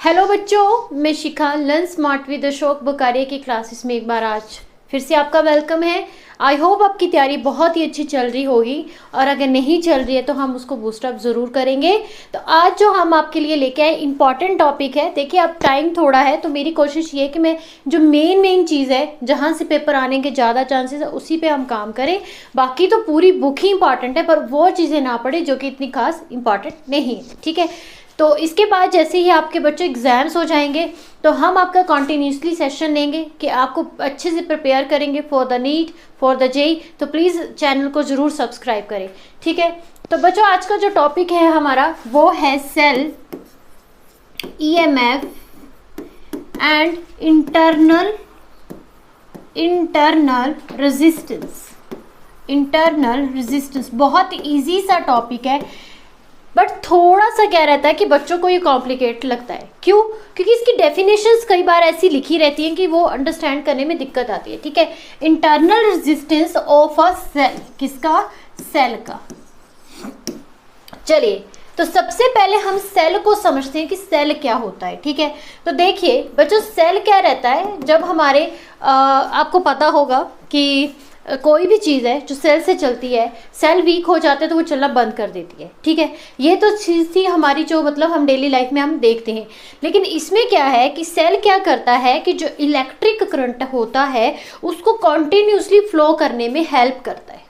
Hello बच्चों, मैं शिखा learn smart with Ashok बुकारिया की क्लासेस में एक बार आज फिर से आपका वेलकम है। आई होप आपकी तैयारी बहुत ही अच्छी चल रही होगी और अगर नहीं चल रही है तो हम उसको बूस्टअप ज़रूर करेंगे। तो आज जो हम आपके लिए लेके आए इम्पॉर्टेंट टॉपिक है। देखिए अब टाइम थोड़ा है तो मेरी कोशिश ये है कि मैं जो मेन चीज़ है जहाँ से पेपर आने के ज़्यादा चांसेस है उसी पे हम काम करें। बाकी तो पूरी बुक ही इंपॉर्टेंट है पर वो चीज़ें ना पढ़े जो कि इतनी खास इंपॉर्टेंट नहीं है। ठीक है, तो इसके बाद जैसे ही आपके बच्चों एग्जाम्स हो जाएंगे तो हम आपका कॉन्टीन्यूसली सेशन लेंगे कि आपको अच्छे से प्रिपेयर करेंगे for the NEET for the JEE. तो प्लीज़ चैनल को ज़रूर सब्सक्राइब करें। ठीक है, तो बच्चों आज का जो टॉपिक है हमारा वो है cell, EMF and internal resistance. Internal resistance बहुत इजी सा टॉपिक है बट थोड़ा सा क्या रहता है कि बच्चों को ये कॉम्प्लिकेट लगता है। क्यों? क्योंकि इसकी डेफिनेशंस कई बार ऐसी लिखी रहती हैं कि वो अंडरस्टैंड करने में दिक्कत आती है। ठीक है, internal resistance of a cell, किसका? सेल का। चलिए तो सबसे पहले हम सेल को समझते हैं कि सेल क्या होता है। ठीक है, तो देखिए बच्चों सेल क्या रहता है। जब हमारे आपको पता होगा कि कोई भी चीज़ है जो सेल से चलती है, सेल वीक हो जाते हैं तो वो चलना बंद कर देती है। ठीक है, ये तो चीज़ थी हमारी जो मतलब हम डेली लाइफ में हम देखते हैं। लेकिन इसमें क्या है कि सेल क्या करता है कि जो इलेक्ट्रिक करंट होता है उसको कॉन्टिन्यूसली फ्लो करने में हेल्प करता है।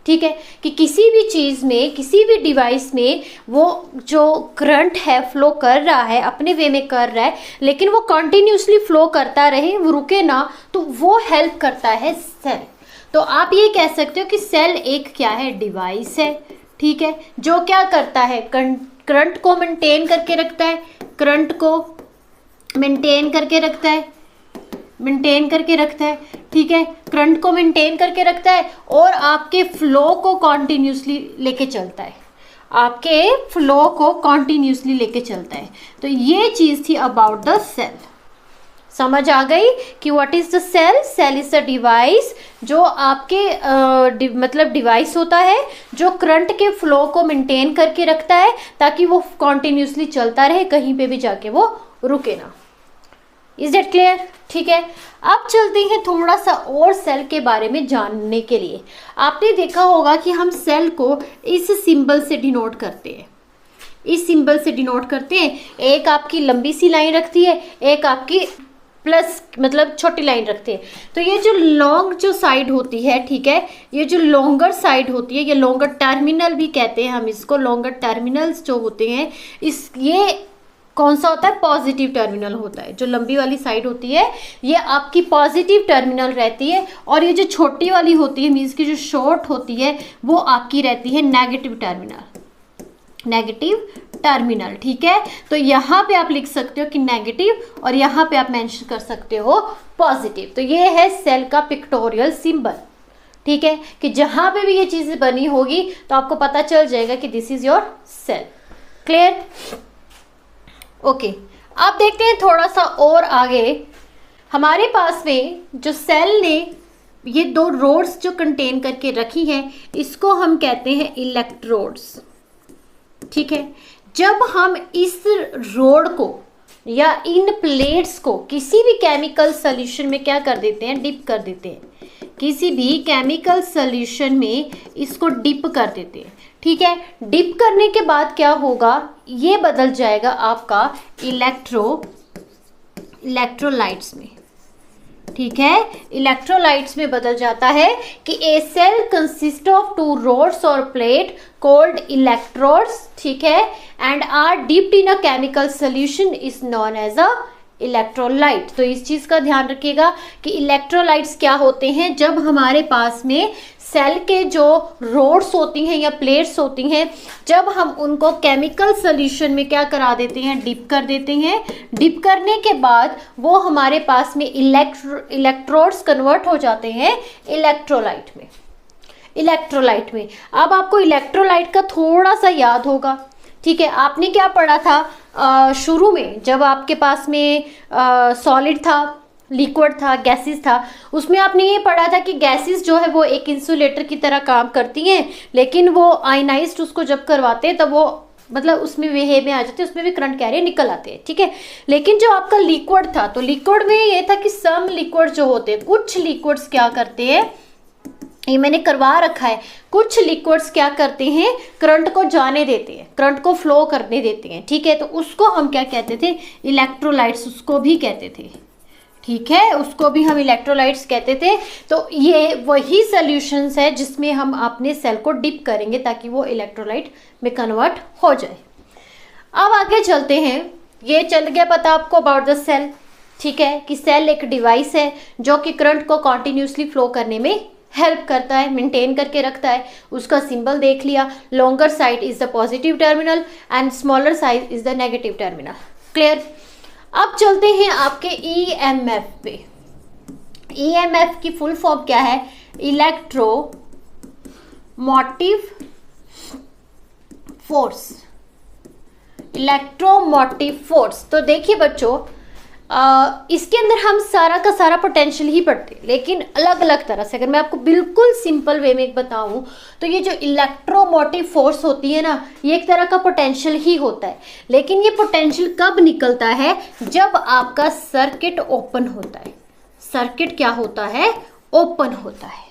ठीक है, कि किसी भी चीज़ में किसी भी डिवाइस में वो जो करंट है फ्लो कर रहा है, अपने वे में कर रहा है, लेकिन वो कॉन्टिन्यूसली फ्लो करता रहे, वो रुके ना, तो वो हेल्प करता है सेल। तो आप ये कह सकते हो कि सेल एक क्या है? डिवाइस है। ठीक है, जो क्या करता है? करंट को मेंटेन करके रखता है, करंट को मेंटेन करके रखता है, ठीक है, करंट को मेंटेन करके रखता है और आपके फ्लो को कॉन्टिन्यूसली लेके चलता है, तो ये चीज़ थी अबाउट द सेल। समझ आ गई कि what is the cell? Cell is a device जो आपके मतलब डिवाइस होता है जो करंट के फ्लो को मेंटेन करके रखता है ताकि वो कॉन्टिन्यूसली चलता रहे, कहीं पे भी जाके वो रुके ना। Is that clear? ठीक है, अब चलते हैं थोड़ा सा और सेल के बारे में जानने के लिए। आपने देखा होगा कि हम सेल को इस सिंबल से डिनोट करते हैं, एक आपकी लंबी सी लाइन रखती है, एक आपकी प्लस मतलब छोटी लाइन रखते हैं। तो ये जो लॉन्ग जो साइड होती है, ठीक है, ये जो लॉन्गर साइड होती है, ये लॉन्गर टर्मिनल भी कहते हैं हम इसको। लॉन्गर टर्मिनल्स जो होते हैं ये कौन सा होता है? पॉजिटिव टर्मिनल होता है। जो लंबी वाली साइड होती है ये आपकी पॉजिटिव टर्मिनल रहती है और ये जो छोटी वाली होती है मीन्स की जो शॉर्ट होती है वो आपकी रहती है नेगेटिव टर्मिनल। ठीक है, तो यहाँ पे आप लिख सकते हो कि नेगेटिव और यहाँ पे आप मेंशन कर सकते हो पॉजिटिव। तो ये है सेल का पिक्टोरियल सिंबल। ठीक है, कि जहाँ पे भी ये चीज़ें बनी होगी तो आपको पता चल जाएगा कि this is your cell. Clear? Okay, अब देखते हैं थोड़ा सा और आगे। हमारे पास में जो सेल ने ये दो रोड्स जो कंटेन करके रखी हैं इसको हम कहते हैं इलेक्ट्रोड्स। ठीक है, जब हम इस रोड को या इन प्लेट्स को किसी भी केमिकल सॉल्यूशन में क्या कर देते हैं? डिप कर देते हैं। किसी भी केमिकल सॉल्यूशन में इसको डिप कर देते हैं। ठीक है, डिप करने के बाद क्या होगा? ये बदल जाएगा आपका इलेक्ट्रोलाइट्स में। ठीक है, इलेक्ट्रोलाइट्स में बदल जाता है कि a cell consist of two rods और प्लेट कॉल्ड इलेक्ट्रोड्स। ठीक है, and are dipped in a chemical solution is known as a electrolyte. तो इस चीज का ध्यान रखिएगा कि इलेक्ट्रोलाइट्स क्या होते हैं। जब हमारे पास में सेल के जो रोड्स होती हैं या प्लेट्स होती हैं, जब हम उनको केमिकल सॉल्यूशन में क्या करा देते हैं? डिप कर देते हैं। डिप करने के बाद वो हमारे पास में इलेक्ट्रोड्स कन्वर्ट हो जाते हैं इलेक्ट्रोलाइट में। अब आपको इलेक्ट्रोलाइट का थोड़ा सा याद होगा। ठीक है, आपने क्या पढ़ा था शुरू में जब आपके पास में सॉलिड था, लिक्विड था, गैसेस था, उसमें आपने ये पढ़ा था कि गैसेस जो है वो एक इंसुलेटर की तरह काम करती हैं, लेकिन वो आयनाइज्ड उसको जब करवाते हैं तब वो मतलब उसमें वे में आ जाते हैं, उसमें भी करंट कैरियर निकल आते हैं, ठीक है। लेकिन जो आपका लिक्विड था, तो लिक्विड में ये था कि सम लिक्विड जो होते हैं, कुछ लिक्विड्स क्या करते हैं, ये मैंने करवा रखा है, कुछ लिक्विड्स क्या करते हैं, करंट को जाने देते हैं, करंट को फ्लो करने देते हैं, ठीक है। तो उसको हम क्या कहते थे, इलेक्ट्रोलाइट्स उसको भी कहते थे, ठीक है, उसको भी हम इलेक्ट्रोलाइट्स कहते थे। तो ये वही सॉल्यूशंस है जिसमें हम अपने सेल को डिप करेंगे ताकि वो इलेक्ट्रोलाइट में कन्वर्ट हो जाए। अब आगे चलते हैं, ये चल गया पता आपको अबाउट द सेल, ठीक है, कि सेल एक डिवाइस है जो कि करंट को कॉन्टिन्यूसली फ्लो करने में हेल्प करता है, मेंटेन करके रखता है। उसका सिंबल देख लिया, longer side is the positive terminal and smaller side is the negative terminal, clear. अब चलते हैं आपके ईएमएफ पे। ईएमएफ की फुल फॉर्म क्या है, इलेक्ट्रोमोटिव फोर्स, इलेक्ट्रोमोटिव फोर्स। तो देखिए बच्चों, इसके अंदर हम सारा का सारा पोटेंशियल ही पढ़ते हैं, लेकिन अलग अलग तरह से। अगर मैं आपको बिल्कुल सिंपल वे में बताऊं तो ये जो इलेक्ट्रोमोटिव फोर्स होती है ना, ये एक तरह का पोटेंशियल ही होता है। लेकिन ये पोटेंशियल कब निकलता है, जब आपका सर्किट ओपन होता है। सर्किट क्या होता है, ओपन होता है,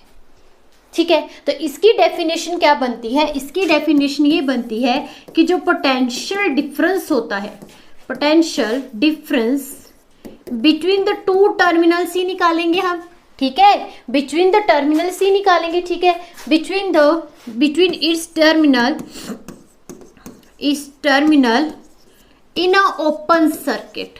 ठीक है। तो इसकी डेफिनेशन क्या बनती है, इसकी डेफिनेशन ये बनती है कि जो पोटेंशियल डिफरेंस होता है, potential difference between the two terminals ही निकालेंगे हम, ठीक है, बिटवीन द टर्मिनल्स ही निकालेंगे, ठीक है, between its terminal in a open circuit,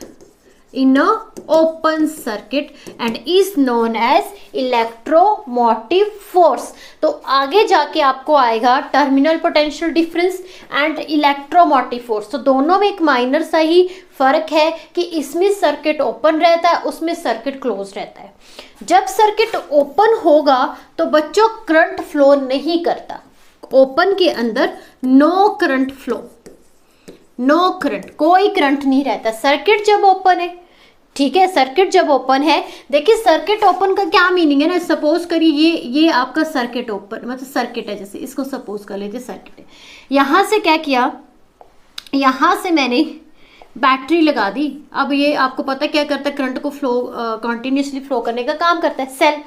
in a open circuit and is known as electromotive force। तो आगे जाके आपको आएगा terminal potential difference and electromotive force. तो दोनों में एक माइनर सा ही फर्क है कि इसमें सर्किट ओपन रहता है, उसमें सर्किट क्लोज रहता है। जब सर्किट ओपन होगा तो बच्चों करंट फ्लो नहीं करता, ओपन के अंदर no current flow, no current, कोई करंट नहीं रहता सर्किट जब ओपन है, ठीक है। सर्किट जब ओपन है, देखिए सर्किट ओपन का क्या मीनिंग है ना, सपोज करिए ये आपका सर्किट ओपन, मतलब सर्किट है, जैसे इसको सपोज कर लेते सर्किट है। यहां से क्या किया, यहां से मैंने बैटरी लगा दी। अब ये आपको पता क्या करता है, करंट को फ्लो कंटिन्यूसली फ्लो करने का काम करता है सेल।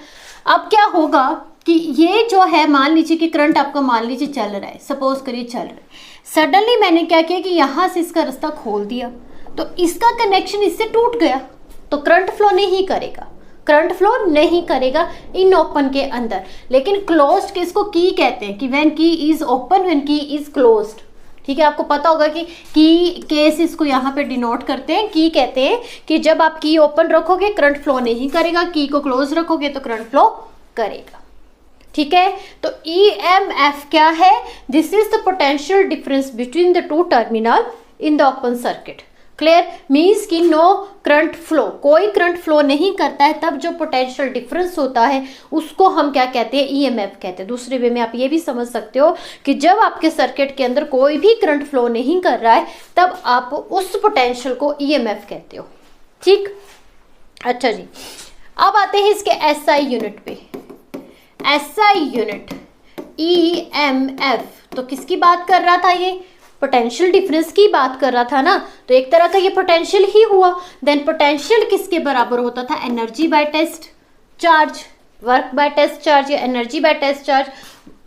अब क्या होगा कि ये जो है, मान लीजिए कि करंट आपका मान लीजिए चल रहा है, सपोज करिए चल रहा है, सडनली मैंने क्या किया कि यहां से इसका रास्ता खोल दिया, तो इसका कनेक्शन इससे टूट गया, तो करंट फ्लो नहीं करेगा, करंट फ्लो नहीं करेगा इन ओपन के अंदर। लेकिन क्लोज्ड किसको की कहते हैं, कि व्हेन की इज ओपन, व्हेन की इज क्लोज्ड, ठीक है। आपको पता होगा कि की केस इसको यहाँ पे डिनोट करते हैं, की कहते हैं कि जब आप की ओपन रखोगे करंट फ्लो नहीं करेगा, की को क्लोज रखोगे तो करंट फ्लो करेगा, ठीक है। तो EMF क्या है, this is the potential difference between the to terminal in the open circuit, clear. Means कि नो करंट फ्लो, कोई करंट फ्लो नहीं करता है, तब जो पोटेंशियल डिफरेंस होता है उसको हम क्या कहते हैं, EMF कहते हैं। दूसरे वे में आप ये भी समझ सकते हो कि जब आपके सर्किट के अंदर कोई भी करंट फ्लो नहीं कर रहा है, तब आप उस पोटेंशियल को EMF कहते हो, ठीक। अच्छा जी, अब आते हैं इसके SI यूनिट पे। SI यूनिट EMF, तो किसकी बात कर रहा था, ये पोटेंशियल डिफरेंस की बात कर रहा था ना, तो एक तरह का ये पोटेंशियल ही हुआ। देन पोटेंशियल किसके बराबर होता था, energy by test charge, work by test charge या energy by test charge,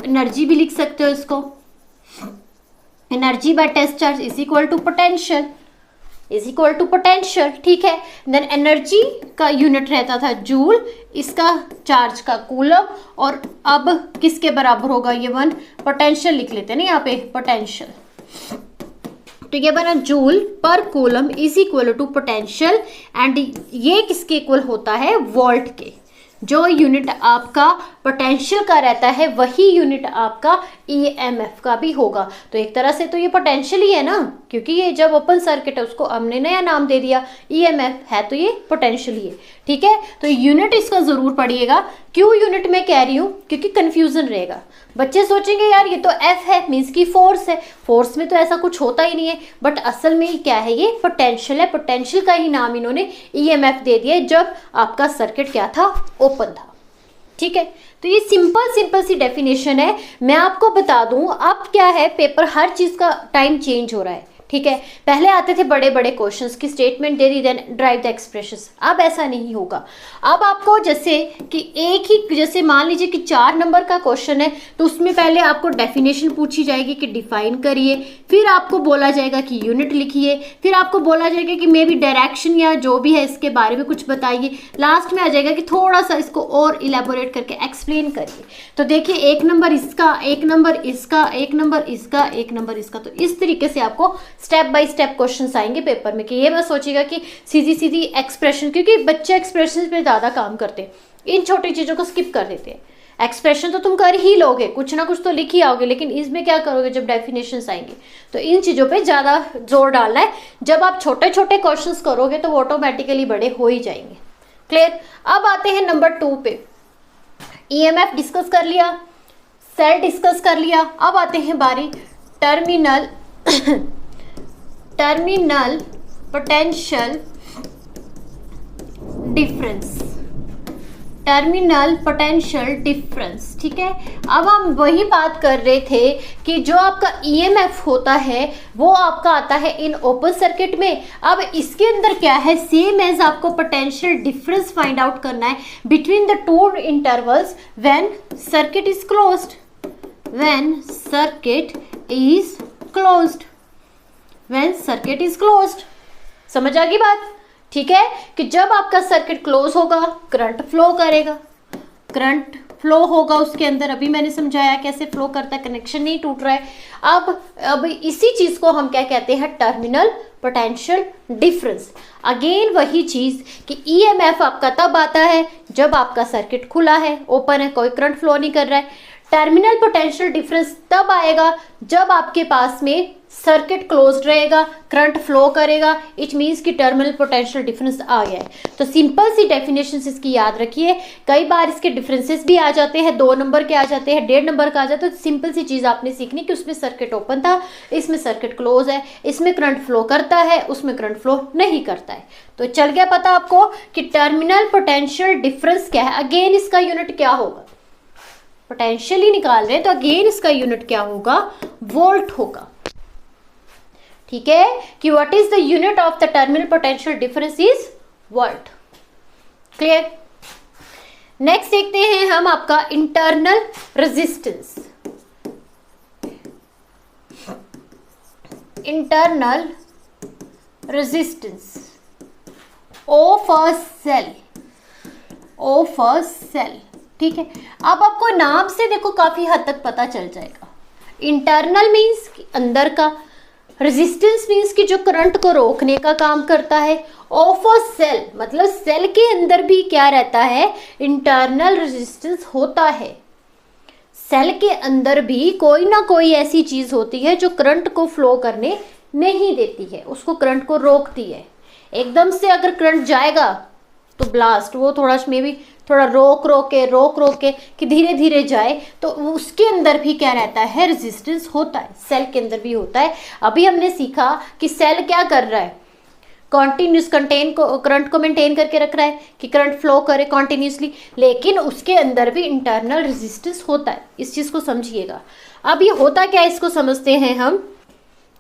energy भी लिख सकते हो इसको, energy by test charge is equal to potential, is equal to potential, ठीक है। देन एनर्जी का यूनिट रहता था जूल, इसका चार्ज का कूलम, और अब किसके बराबर होगा ये वन, पोटेंशियल लिख लेते हैं ना यहाँ पे, पोटेंशियल, तो ये बना जूल पर coulomb is equal to potential, and ये किसके इक्वल होता है, वोल्ट के। जो यूनिट आपका पोटेंशियल का रहता है वही यूनिट आपका EMF का भी होगा। तो एक तरह से तो ये पोटेंशियल ही है ना, क्योंकि ये जब ओपन सर्किट है उसको हमने नया नाम दे दिया, EMF है तो ये पोटेंशियल ही है, ठीक है। तो यूनिट इसका जरूर पढ़िएगा। क्यों यूनिट में कह रही हूँ, क्योंकि कंफ्यूजन रहेगा, बच्चे सोचेंगे यार ये तो F है, मीन्स की फोर्स है, फोर्स में तो ऐसा कुछ होता ही नहीं है, बट असल में क्या है, ये पोटेंशियल है। पोटेंशियल का ही नाम इन्होंने EMF दे दिया जब आपका सर्किट क्या था, ओपन था, ठीक है, तो ये सिंपल सी डेफिनेशन है। मैं आपको बता दूं, अब क्या है, पेपर हर चीज का टाइम चेंज हो रहा है, ठीक है। पहले आते थे बड़े बड़े क्वेश्चंस की स्टेटमेंट दे दी देन ड्राइव द एक्सप्रेशंस, अब ऐसा नहीं होगा। अब आपको जैसे कि एक ही, जैसे मान लीजिए कि 4 नंबर का क्वेश्चन है तो उसमें पहले आपको डेफिनेशन पूछी जाएगी कि डिफाइन करिए, फिर आपको बोला जाएगा कि यूनिट लिखिए, फिर आपको बोला जाएगा कि मे बी डायरेक्शन या जो भी है इसके बारे में कुछ बताइए, लास्ट में आ जाएगा कि थोड़ा सा इसको और इलेबोरेट करके एक्सप्लेन करिए। तो देखिए 1 नंबर इसका, 1 नंबर इसका, 1 नंबर इसका, 1 नंबर इसका, तो इस तरीके से आपको स्टेप बाय स्टेप क्वेश्चंस आएंगे पेपर में। कि ये मत सोचिएगा कि सीधी सीधी एक्सप्रेशन, क्योंकि बच्चे एक्सप्रेशन पे ज़्यादा काम करते हैं, इन छोटी चीज़ों को स्किप कर देते हैं। एक्सप्रेशन तो तुम कर ही लोगे, कुछ ना कुछ तो लिख ही आओगे, लेकिन इसमें क्या करोगे जब डेफिनेशंस आएंगे, तो इन चीज़ों पे ज़्यादा जोर डालना है। जब आप छोटे छोटे क्वेश्चंस करोगे तो वो ऑटोमेटिकली बड़े हो ही जाएंगे। क्लियर। अब आते हैं नंबर 2 पे। ईएमएफ डिस्कस कर लिया, सेल डिस्कस कर लिया, अब आते हैं बारी terminal potential difference. Terminal potential difference, ठीक है। अब हम वही बात कर रहे थे कि जो आपका ईएमएफ होता है वो आपका आता है इन ओपन सर्किट में। अब इसके अंदर क्या है, सेम एज आपको पोटेंशियल डिफरेंस फाइंड आउट करना है between the to intervals when circuit is closed. When circuit is closed, when circuit is closed, समझ आ गई बात, ठीक है। कि जब आपका सर्किट क्लोज होगा करंट फ्लो करेगा, करंट फ्लो होगा उसके अंदर, अभी मैंने समझाया कैसे फ्लो करता है, कनेक्शन नहीं टूट रहा है। अब इसी चीज को हम क्या कहते हैं, टर्मिनल पोटेंशियल डिफरेंस। अगेन वही चीज कि ईएमएफ आपका तब आता है जब आपका सर्किट खुला है, ओपन है, कोई करंट फ्लो नहीं कर रहा है। टर्मिनल पोटेंशियल डिफरेंस तब आएगा जब आपके पास में सर्किट क्लोज्ड रहेगा, करंट फ्लो करेगा, इट मीन्स कि टर्मिनल पोटेंशियल डिफरेंस आ गया है। तो सिंपल सी डेफिनेशन इसकी याद रखिए। कई बार इसके डिफरेंसेस भी आ जाते हैं, 2 नंबर के आ जाते हैं, 1.5 नंबर का आ जाता है। तो सिंपल सी चीज़ आपने सीखनी कि उसमें सर्किट ओपन था, इसमें सर्किट क्लोज है, इसमें करंट फ्लो करता है, उसमें करंट फ्लो नहीं करता है। तो चल गया पता आपको कि टर्मिनल पोटेंशियल डिफरेंस क्या है। अगेन इसका यूनिट क्या होगा, पोटेंशियल ही निकाल रहे हैं तो अगेन इसका यूनिट क्या होगा, वोल्ट होगा, ठीक है। कि what is the unit of the terminal potential difference is volt. Clear. Next देखते हैं हम आपका internal resistance. Internal resistance of a cell, of a cell, ठीक है। अब आपको नाम से देखो काफी हद तक पता चल जाएगा। इंटरनल मीन्स अंदर का, रेजिस्टेंस मीन्स कि जो करंट को रोकने का काम करता है, ऑफ अ सेल मतलब सेल के अंदर भी क्या रहता है, इंटरनल रेजिस्टेंस होता है। सेल के अंदर भी कोई ना कोई ऐसी चीज होती है जो करंट को फ्लो करने नहीं देती है, उसको करंट को रोकती है। एकदम से अगर करंट जाएगा तो ब्लास्ट, वो थोड़ा मे भी थोड़ा रोक रोक के कि धीरे धीरे जाए, तो उसके अंदर भी क्या रहता है, रेजिस्टेंस होता है, सेल के अंदर भी होता है। अभी हमने सीखा कि सेल क्या कर रहा है, कॉन्टिन्यूस करंट को मेंटेन करके रख रहा है कि करंट फ्लो करे कॉन्टिन्यूसली, लेकिन उसके अंदर भी इंटरनल रेजिस्टेंस होता है। इस चीज़ को समझिएगा। अब ये होता क्या है इसको समझते हैं हम,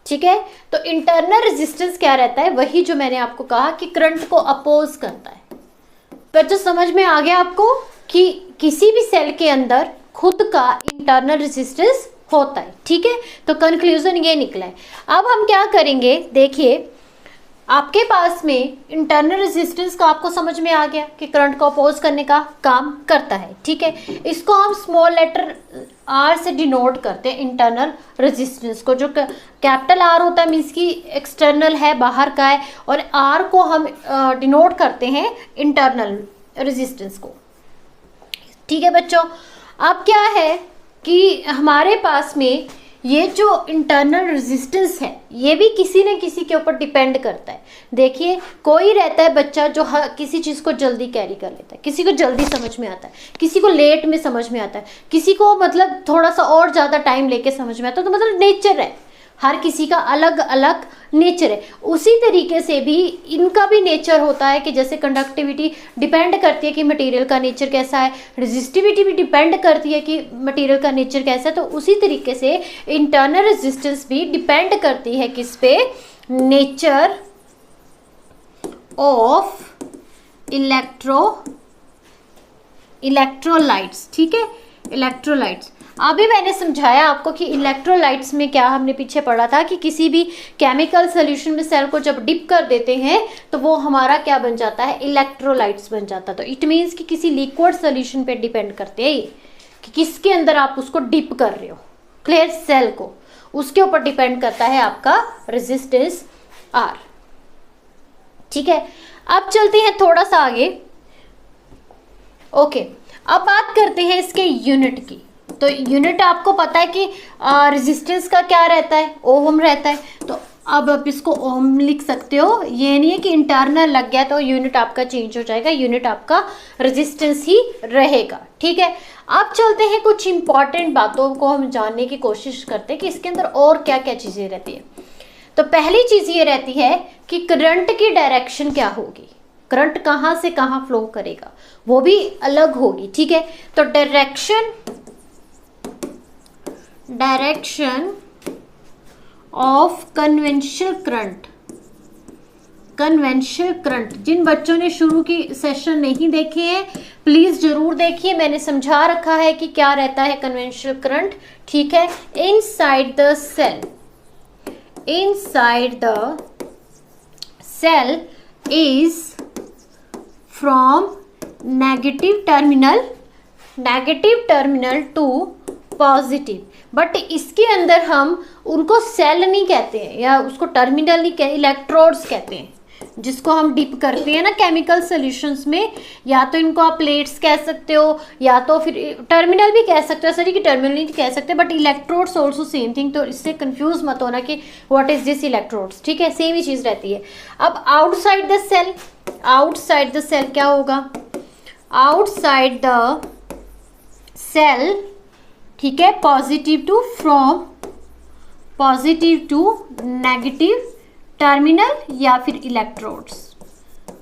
ठीक है। तो इंटरनल रेजिस्टेंस क्या रहता है, वही जो मैंने आपको कहा कि करंट को अपोज करता है। पर जो समझ में आ गया आपको कि किसी भी सेल के अंदर खुद का इंटरनल रेजिस्टेंस होता है, ठीक है। तो कंक्लूजन ये निकला है। अब हम क्या करेंगे, देखिए आपके पास में इंटरनल रेजिस्टेंस का आपको समझ में आ गया कि करंट को अपोज करने का काम करता है, ठीक है। इसको हम स्मॉल लेटर आर से डिनोट करते हैं, इंटरनल रेजिस्टेंस को। जो कैपिटल आर होता है मीन्स कि एक्सटर्नल है, बाहर का है, और आर को हम डिनोट करते हैं इंटरनल रेजिस्टेंस को, ठीक है बच्चों। अब क्या है कि हमारे पास में ये जो इंटरनल रेजिस्टेंस है ये भी किसी न किसी के ऊपर डिपेंड करता है। देखिए कोई रहता है बच्चा जो किसी चीज़ को जल्दी कैरी कर लेता है, किसी को जल्दी समझ में आता है, किसी को लेट में समझ में आता है, किसी को मतलब थोड़ा सा और ज़्यादा टाइम लेके समझ में आता है। तो मतलब नेचर है, हर किसी का अलग अलग नेचर है। उसी तरीके से भी इनका भी नेचर होता है कि जैसे कंडक्टिविटी डिपेंड करती है कि मटेरियल का नेचर कैसा है, रेजिस्टिविटी भी डिपेंड करती है कि मटेरियल का नेचर कैसा है, तो उसी तरीके से इंटरनल रेजिस्टेंस भी डिपेंड करती है किस पे, नेचर ऑफ इलेक्ट्रोलाइट्स। ठीक है, इलेक्ट्रोलाइट्स। अभी मैंने समझाया आपको कि इलेक्ट्रोलाइट्स में क्या हमने पीछे पढ़ा था कि किसी भी केमिकल सोल्यूशन में सेल को जब डिप कर देते हैं तो वो हमारा क्या बन जाता है, इलेक्ट्रोलाइट्स बन जाता है। तो इट मीन्स कि किसी लिक्विड सोल्यूशन पे डिपेंड करते हैं ये कि किसके अंदर आप उसको डिप कर रहे हो, क्लियर, सेल को, उसके ऊपर डिपेंड करता है आपका रेजिस्टेंस आर। ठीक है, अब चलते हैं थोड़ा सा आगे। ओके, अब बात करते हैं इसके यूनिट की। तो यूनिट आपको पता है कि रेजिस्टेंस का क्या रहता है, ओम रहता है। तो अब आप इसको ओम लिख सकते हो, ये नहीं है कि इंटरनल लग गया तो यूनिट आपका चेंज हो जाएगा, यूनिट आपका रेजिस्टेंस ही रहेगा। ठीक है, अब चलते हैं कुछ इंपॉर्टेंट बातों को हम जानने की कोशिश करते हैं कि इसके अंदर और क्या क्या चीज़ें रहती है। तो पहली चीज़ ये रहती है कि करंट की डायरेक्शन क्या होगी, करंट कहाँ से कहाँ फ्लो करेगा वो भी अलग होगी। ठीक है, तो डायरेक्शन ऑफ कन्वेंशनल करंट, जिन बच्चों ने शुरू की सेशन नहीं देखे हैं प्लीज जरूर देखिए, मैंने समझा रखा है कि क्या रहता है कन्वेंशनल करंट। ठीक है, inside the cell is from negative terminal to positive, but इसके अंदर हम उनको सेल नहीं कहते हैं या उसको टर्मिनल नहीं कहते, इलेक्ट्रोड्स कहते हैं जिसको हम डिप करते हैं ना केमिकल सॉल्यूशंस में। या तो इनको आप प्लेट्स कह सकते हो या तो फिर टर्मिनल भी कह सकते हो, सॉरी कि टर्मिनल नहीं कह सकते, but electrodes also same thing. तो इससे कंफ्यूज मत होना कि व्हाट इज दिस इलेक्ट्रोड्स। ठीक है, सेम ही चीज़ रहती है। अब आउटसाइड द सेल क्या होगा, आउटसाइड द सेल, ठीक है, पॉजिटिव टू नेगेटिव टर्मिनल या फिर इलेक्ट्रोड्स।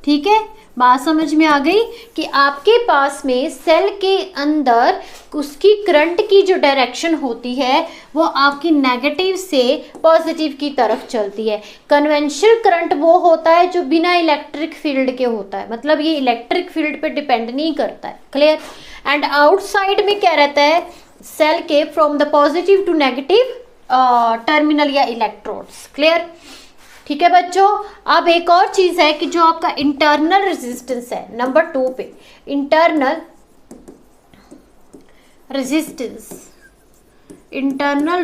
ठीक है, बात समझ में आ गई कि आपके पास में सेल के अंदर उसकी करंट की जो डायरेक्शन होती है वो आपकी नेगेटिव से पॉजिटिव की तरफ चलती है। कन्वेंशनल करंट वो होता है जो बिना इलेक्ट्रिक फील्ड के होता है, मतलब ये इलेक्ट्रिक फील्ड पे डिपेंड नहीं करता है, क्लियर। एंड आउटसाइड में क्या रहता है, सेल के from the positive to negative terminal या इलेक्ट्रोड्स, क्लियर। ठीक है बच्चों, अब एक और चीज है कि जो आपका इंटरनल रेजिस्टेंस है, नंबर 2 पे इंटरनल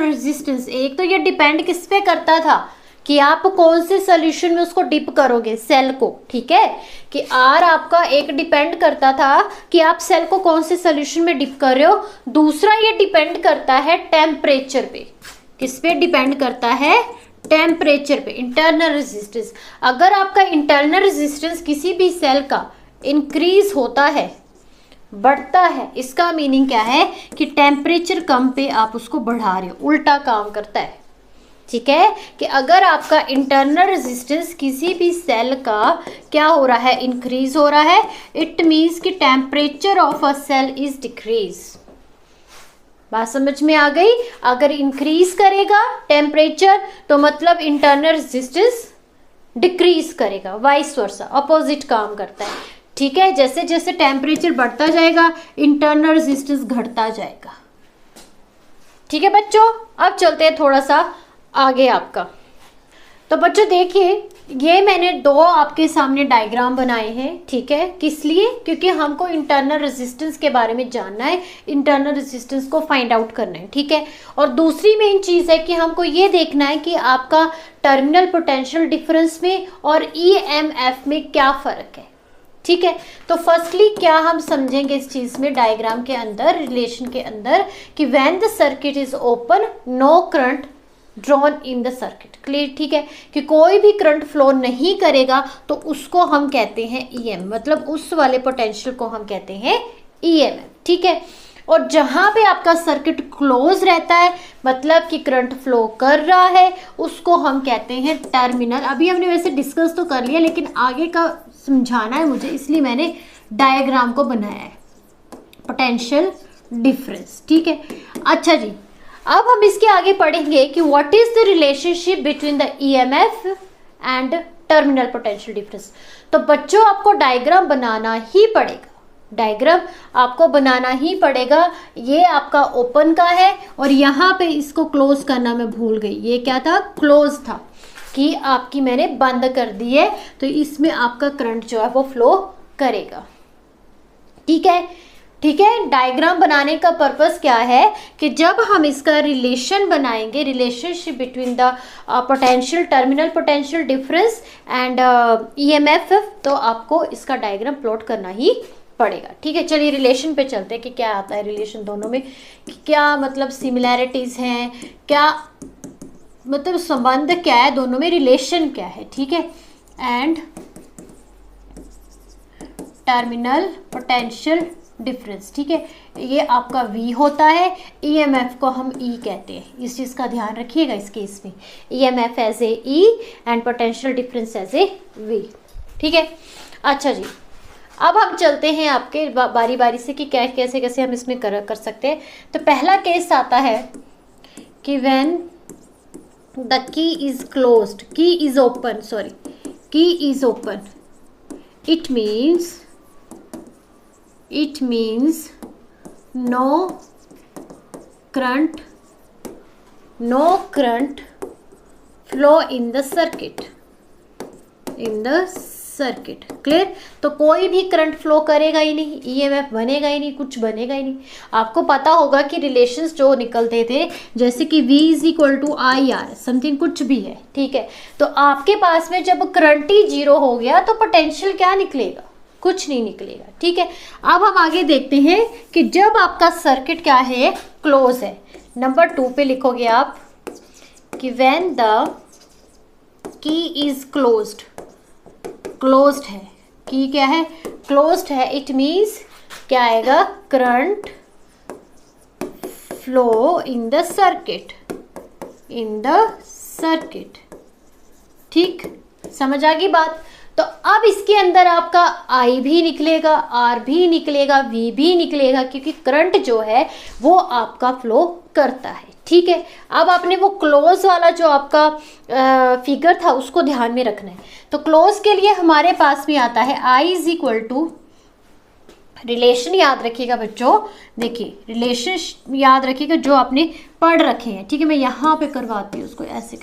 रेजिस्टेंस, एक तो ये डिपेंड किस पे करता था कि आप कौन से सोल्यूशन में उसको डिप करोगे, सेल को। ठीक है, कि आर आपका एक डिपेंड करता था कि आप सेल को कौन से सोल्यूशन में डिप कर रहे हो। दूसरा ये डिपेंड करता है टेम्परेचर पे, किस पे डिपेंड करता है, टेम्परेचर पे, इंटरनल रेजिस्टेंस। अगर आपका इंटरनल रेजिस्टेंस किसी भी सेल का इंक्रीज होता है, बढ़ता है, इसका मीनिंग क्या है कि टेम्परेचर कम पे आप उसको बढ़ा रहे हो, उल्टा काम करता है। ठीक है, कि अगर आपका इंटरनल रेजिस्टेंस किसी भी सेल का क्या हो रहा है, इंक्रीज हो रहा है, इट मीन्स कि temperature of a cell is decrease. बात समझ में आ गई। अगर इंक्रीज करेगा टेम्परेचर तो मतलब इंटरनल रेजिस्टेंस डिक्रीज करेगा, वाइस वर्सा, अपोजिट काम करता है। ठीक है, जैसे जैसे टेम्परेचर बढ़ता जाएगा इंटरनल रेजिस्टेंस घटता जाएगा। ठीक है बच्चों, अब चलते हैं थोड़ा सा आगे आपका। तो बच्चों देखिए, ये मैंने 2 आपके सामने डायग्राम बनाए हैं। ठीक है, किस लिए, क्योंकि हमको इंटरनल रेजिस्टेंस के बारे में जानना है, इंटरनल रेजिस्टेंस को फाइंड आउट करना है। ठीक है, और दूसरी मेन चीज़ है कि हमको ये देखना है कि आपका टर्मिनल पोटेंशियल डिफरेंस में और ईएमएफ में क्या फ़र्क है। ठीक है, तो फर्स्टली क्या हम समझेंगे इस चीज़ में, डायग्राम के अंदर, रिलेशन के अंदर, कि when the circuit is open no current drawn in the circuit, clear. ठीक है, कि कोई भी करंट फ्लो नहीं करेगा तो उसको हम कहते हैं ईएम, मतलब उस वाले पोटेंशियल को हम कहते हैं ईएमएफ। ठीक है, और जहाँ पे आपका सर्किट क्लोज रहता है मतलब कि करंट फ्लो कर रहा है, उसको हम कहते हैं टर्मिनल। अभी हमने वैसे डिस्कस तो कर लिया, लेकिन आगे का समझाना है मुझे, इसलिए मैंने डायग्राम को बनाया है, पोटेंशियल डिफरेंस। ठीक है, अच्छा जी, अब हम इसके आगे पढ़ेंगे कि what is the relationship between the EMF and terminal potential difference. तो बच्चों आपको डायग्राम बनाना ही पड़ेगा, डायग्राम आपको बनाना ही पड़ेगा। ये आपका ओपन का है और यहाँ पे इसको क्लोज करना मैं भूल गई, ये क्या था, क्लोज था, कि आपकी मैंने बंद कर दी है, तो इसमें आपका करंट जो है वो फ्लो करेगा। ठीक है, ठीक है। डायग्राम बनाने का पर्पस क्या है कि जब हम इसका रिलेशन बनाएंगे, relationship between the potential, terminal potential difference and EMF, तो आपको इसका डायग्राम प्लॉट करना ही पड़ेगा। ठीक है, चलिए रिलेशन पे चलते हैं कि क्या आता है रिलेशन दोनों में, क्या मतलब सिमिलैरिटीज हैं, क्या मतलब संबंध क्या है दोनों में, रिलेशन क्या है। ठीक है, एंड टर्मिनल पोटेंशियल डिफरेंस। ठीक है, ये आपका V होता है, ईएमएफ को हम E कहते हैं, इस चीज़ का ध्यान रखिएगा इस केस में, EMF as a E and potential difference as a V। ठीक है, अच्छा जी, अब हम चलते हैं आपके बारी बारी से कि क्या कैसे कैसे हम इसमें कर सकते हैं। तो पहला केस आता है कि when the key is closed, की इज ओपन, सॉरी, की is open, it means no current flow in the circuit, clear. तो कोई भी करंट फ्लो करेगा ही नहीं, ईएमएफ बनेगा ही नहीं, कुछ बनेगा ही नहीं। आपको पता होगा कि रिलेशंस जो निकलते थे, जैसे कि V is equal to I R something, कुछ भी है। ठीक है, तो आपके पास में जब करंट ही जीरो हो गया तो पोटेंशियल क्या निकलेगा, कुछ नहीं निकलेगा। ठीक है, अब हम आगे देखते हैं कि जब आपका सर्किट क्या है, क्लोज है। नंबर 2 पे लिखोगे आप कि when the key is closed, closed है, की क्या है, क्लोज्ड है, इट मीन्स क्या आएगा, current flow in the circuit, ठीक, समझ आ गई बात। तो अब इसके अंदर आपका I भी निकलेगा, R भी निकलेगा, V भी निकलेगा, क्योंकि करंट जो है वो आपका फ्लो करता है। ठीक है, अब आपने वो क्लोज वाला जो आपका फिगर था उसको ध्यान में रखना है। तो क्लोज के लिए हमारे पास में आता है I is equal to, relation याद रखिएगा बच्चों, देखिए रिलेशन याद रखिएगा जो आपने पढ़ रखे हैं। ठीक है, मैं यहाँ पे करवाती हूँ उसको, ऐसे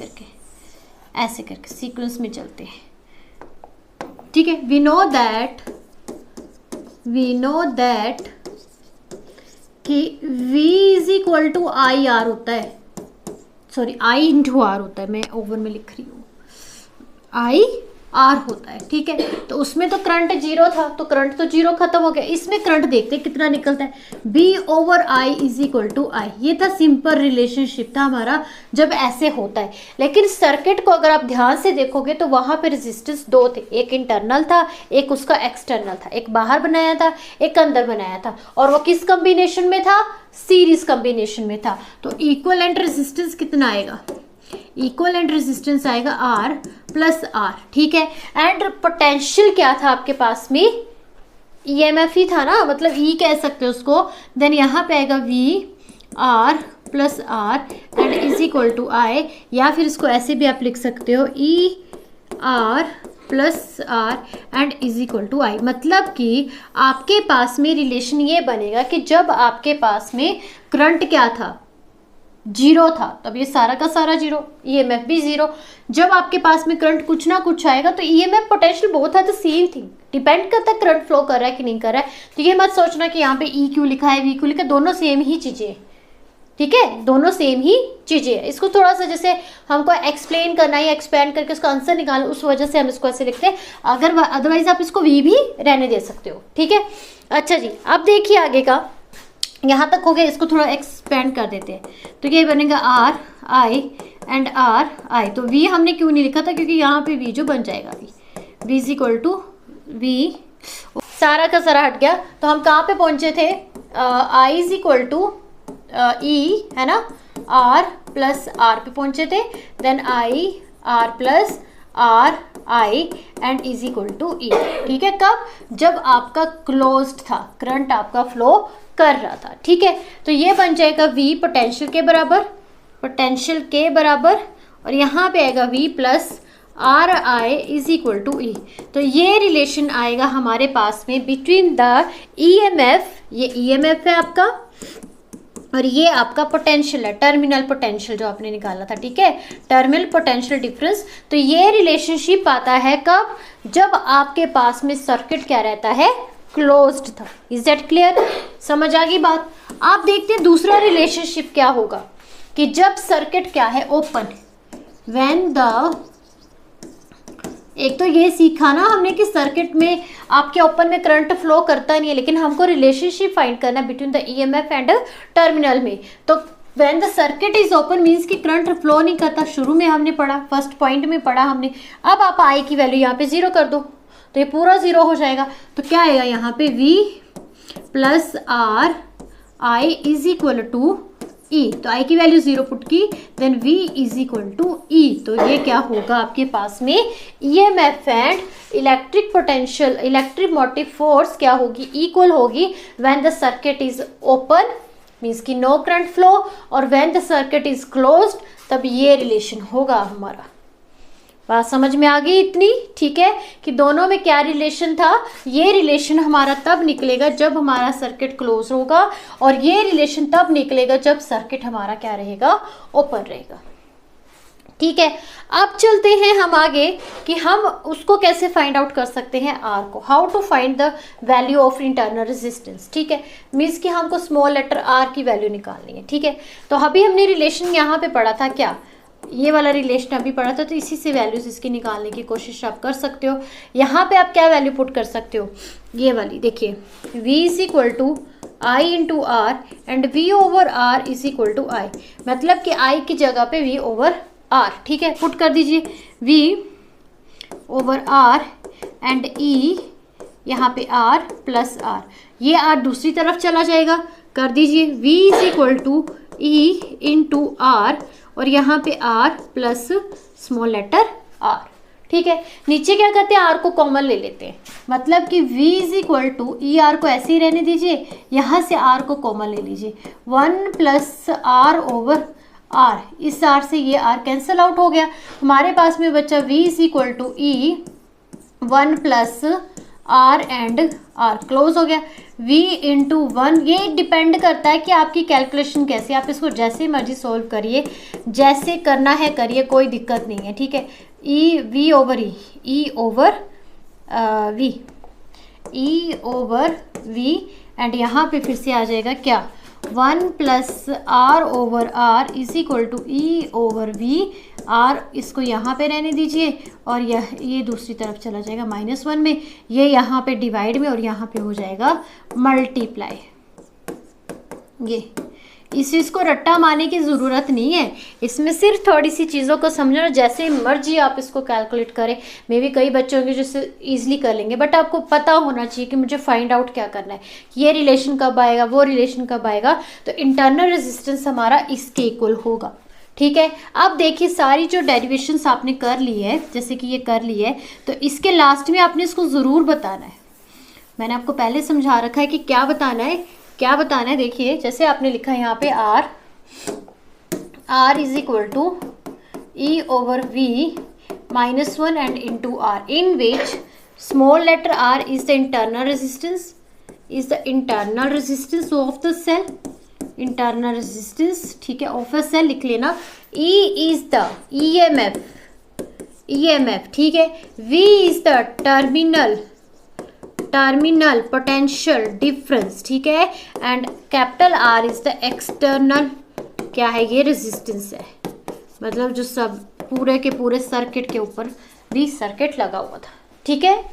करके सीक्वेंस में चलते हैं। ठीक है, वी नो दैट कि V is equal to I R होता है, सॉरी I इंटू आर होता है, मैं ओवर में लिख रही हूँ, I R होता है। ठीक है, तो उसमें तो करंट जीरो था, तो करंट तो जीरो खत्म हो गया। इसमें करंट देखते हैं कितना निकलता है, B over I is equal to I। ये था सिंपल रिलेशनशिप था हमारा जब ऐसे होता है। लेकिन सर्किट को अगर आप ध्यान से देखोगे तो वहां पे रेजिस्टेंस 2 थे, एक इंटरनल था, एक उसका एक्सटर्नल था, एक बाहर बनाया था, एक अंदर बनाया था, और वो किस कॉम्बिनेशन में था, सीरीज कॉम्बिनेशन में था। तो इक्विवेलेंट रेजिस्टेंस कितना आएगा, इक्विवेलेंट रेजिस्टेंस आएगा R प्लस R। ठीक है, एंड पोटेंशियल क्या था आपके पास में, ईएमएफ ही था ना, मतलब E कह सकते हो उसको। देन यहाँ पे आएगा V R plus R and is equal to I, या फिर इसको ऐसे भी आप लिख सकते हो E R plus R and is equal to I। मतलब कि आपके पास में रिलेशन ये बनेगा कि जब आपके पास में करंट क्या था, जीरो था, तब ये सारा का सारा जीरो, ईएमएफ भी जीरो। जब आपके पास में करंट कुछ ना कुछ आएगा तो EMF potential both are the same thing, depend करता है करंट फ्लो कर रहा है कि नहीं कर रहा है। तो ये मत सोचना कि यहाँ पे ई क्यों लिखा है, वी क्यों लिखा है, दोनों सेम ही चीजें हैं। ठीक है, दोनों सेम ही चीजें हैं। इसको थोड़ा सा जैसे हमको एक्सप्लेन करना है या एक्सपेंड करके उसका आंसर निकालना, उस वजह से हम इसको ऐसे लिखते हैं। अगर अदरवाइज आप इसको वी भी रहने दे सकते हो। ठीक है, अच्छा जी, अब देखिए आगे का, यहाँ तक हो गया, इसको थोड़ा एक्सपेंड कर देते हैं। तो ये बनेगा R I and R I। तो V हमने क्यों नहीं लिखा था, क्योंकि यहाँ पे V जो बन जाएगा, V is equal to V, सारा का सारा हट गया। तो हम कहाँ पे पहुँचे थे, I is equal to E, है ना, आर प्लस आर पे पहुंचे थे, then I R plus R I and is equal to E. ठीक है, कब? जब आपका क्लोज्ड था, करंट आपका फ्लो कर रहा था। ठीक है, तो ये बन जाएगा V पोटेंशियल के बराबर, पोटेंशियल के बराबर, और यहाँ पे आएगा V plus R I is equal to E. तो ये रिलेशन आएगा हमारे पास में बिटवीन द EMF, ये EMF है आपका, और ये आपका पोटेंशियल है, टर्मिनल पोटेंशियल जो आपने निकाला था। ठीक है, टर्मिनल पोटेंशियल डिफरेंस। तो ये रिलेशनशिप आता है कब? जब आपके पास में सर्किट क्या रहता है? क्लोज्ड था। Is that clear? समझ आ गई बात? आप देखते हैं दूसरा रिलेशनशिप क्या होगा कि जब सर्किट क्या है? ओपन। व्हेन द, एक तो ये सीखा ना हमने कि सर्किट में आपके ओपन में करंट फ्लो करता नहीं है, लेकिन हमको रिलेशनशिप फाइंड करना between the EMF and terminal में। तो when the circuit is open means कि करंट फ्लो नहीं करता। शुरू में हमने पढ़ा, फर्स्ट पॉइंट में पढ़ा हमने। अब आप आई की वैल्यू यहाँ पे 0 कर दो तो ये पूरा 0 हो जाएगा। तो क्या आएगा यहाँ पे? V plus R I is equal to E. तो आई की वैल्यू 0 पुट की, then V is equal to E. तो ये क्या होगा आपके पास में? EMF and electric potential, electric motive force क्या होगी? इक्वल होगी when the circuit is open means कि नो करंट फ्लो, और when the circuit is closed तब ये रिलेशन होगा हमारा। बात समझ में आ गई इतनी? ठीक है, कि दोनों में क्या रिलेशन था? ये रिलेशन हमारा तब निकलेगा जब हमारा सर्किट क्लोज होगा, और ये रिलेशन तब निकलेगा जब सर्किट हमारा क्या रहेगा? ओपन रहेगा। ठीक है, अब चलते हैं हम आगे कि हम उसको कैसे फाइंड आउट कर सकते हैं आर को। How to find the value of internal resistance. ठीक है, मीन्स कि हमको स्मॉल लेटर आर की वैल्यू निकालनी है। ठीक है, तो अभी हमने रिलेशन यहाँ पे पढ़ा था, क्या ये वाला रिलेशन अभी पढ़ा था, तो इसी से वैल्यूज इसकी निकालने की कोशिश आप कर सकते हो। यहाँ पे आप क्या वैल्यू पुट कर सकते हो? ये वाली देखिए, V is equal to I into R and V over R is equal to I. मतलब कि I की जगह पे V ओवर आर। ठीक है, पुट कर दीजिए V over R and E यहाँ पे R प्लस आर, ये R दूसरी तरफ चला जाएगा, कर दीजिए V is equal to E into R, और यहाँ पे R plus small letter R। ठीक है, नीचे क्या करते हैं? R को कॉमन ले लेते हैं, मतलब कि V is equal to E R को ऐसे ही रहने दीजिए, यहाँ से R को कॉमन ले लीजिए, 1 प्लस R ओवर R। इस R से ये R कैंसिल आउट हो गया, हमारे पास में बच्चा V is equal to E 1 plus R and R, close हो गया। V इंटू 1, ये डिपेंड करता है कि आपकी कैलकुलेशन कैसी, आप इसको जैसे मर्जी सोल्व करिए, जैसे करना है करिए, कोई दिक्कत नहीं है। ठीक है, V over E over V, E over V, and यहाँ पे फिर से आ जाएगा क्या? 1 plus R over R is equal to E over V। R इसको यहाँ पे रहने दीजिए, और ये दूसरी तरफ चला जाएगा -1 में, ये यहाँ पे डिवाइड में, और यहाँ पे हो जाएगा मल्टीप्लाई। ये इस चीज़ को रट्टा मारने की ज़रूरत नहीं है, इसमें सिर्फ थोड़ी सी चीज़ों को समझना, जैसे मर्जी आप इसको कैलकुलेट करें। मे भी कई बच्चों के जैसे ईजिली कर लेंगे, बट आपको पता होना चाहिए कि मुझे फाइंड आउट क्या करना है, ये रिलेशन कब आएगा, वो रिलेशन कब आएगा। तो इंटरनल रेजिस्टेंस हमारा इसके इक्वल होगा। ठीक है, अब देखिए सारी जो डेरिवेशंस आपने कर ली है, जैसे कि ये कर ली है, तो इसके लास्ट में आपने इसको ज़रूर बताना है। मैंने आपको पहले समझा रखा है कि क्या बताना है, क्या बताना है। देखिए जैसे आपने लिखा है यहाँ पे R is equal to E over V -1 and into R, in which small letter R is the internal resistance of the cell, internal resistance. ठीक है, ऑफ अ सेल लिख लेना। E is the EMF। ठीक है, V is the terminal potential difference. ठीक है, and capital R is the external, क्या है ये? रेजिस्टेंस है, मतलब जो सब पूरे के पूरे सर्किट के ऊपर भी सर्किट लगा हुआ था। ठीक है,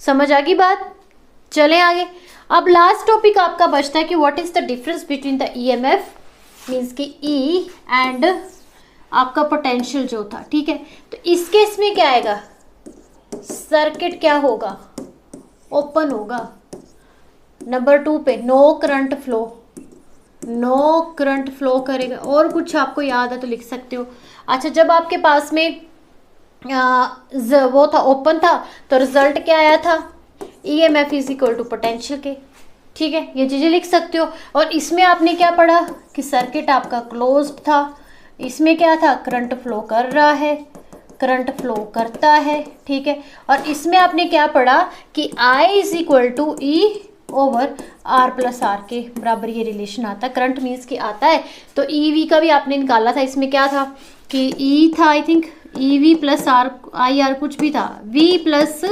समझ आ गई बात? चलें आगे। अब लास्ट टॉपिक आपका बचता है कि what is the difference between the EMF means की E एंड आपका पोटेंशियल जो था। ठीक है, तो इस केस में क्या आएगा? सर्किट क्या होगा? ओपन होगा, नंबर 2 पे no current flow, no current flow करेगा। और कुछ आपको याद है तो लिख सकते हो। अच्छा, जब आपके पास में वो था, ओपन था, तो रिजल्ट क्या आया था, EMF is equal to potential के। ठीक है, ये चीज़ें लिख सकते हो। और इसमें आपने क्या पढ़ा कि सर्किट आपका क्लोज्ड था, इसमें क्या था, करंट फ्लो कर रहा है, करंट फ्लो करता है। ठीक है, और इसमें आपने क्या पढ़ा कि I is equal to E over R plus R के बराबर ये रिलेशन आता है, करंट मीन्स कि आता है। तो EV का भी आपने निकाला था, इसमें क्या था कि E था, I think EV plus R, I R कुछ भी था, V plus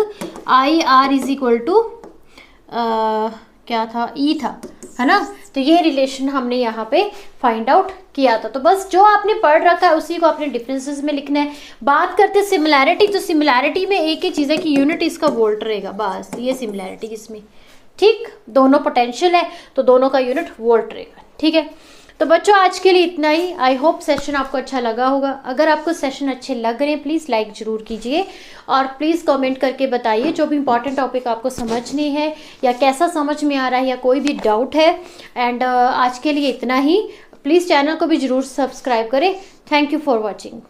I R is equal to क्या था, E था, है ना। तो ये रिलेशन हमने यहाँ पे फाइंड आउट किया था। तो बस जो आपने पढ़ रखा है उसी को आपने डिफरेंसेस में लिखना है। बात करते सिमिलैरिटी, तो सिमिलैरिटी में एक ही चीज़ है कि यूनिट इसका वोल्ट रहेगा, बस ये सिमिलैरिटी इसमें। ठीक, दोनों पोटेंशियल है तो दोनों का यूनिट वोल्ट रहेगा। ठीक है, तो बच्चों आज के लिए इतना ही। आई होप सेशन आपको अच्छा लगा होगा। अगर आपको सेशन अच्छे लग रहे हैं प्लीज़ लाइक ज़रूर कीजिए और प्लीज़ कमेंट करके बताइए जो भी इंपॉर्टेंट टॉपिक आपको समझनी है या कैसा समझ में आ रहा है या कोई भी डाउट है। एंड आज के लिए इतना ही। प्लीज़ चैनल को भी ज़रूर सब्सक्राइब करें। Thank you for watching.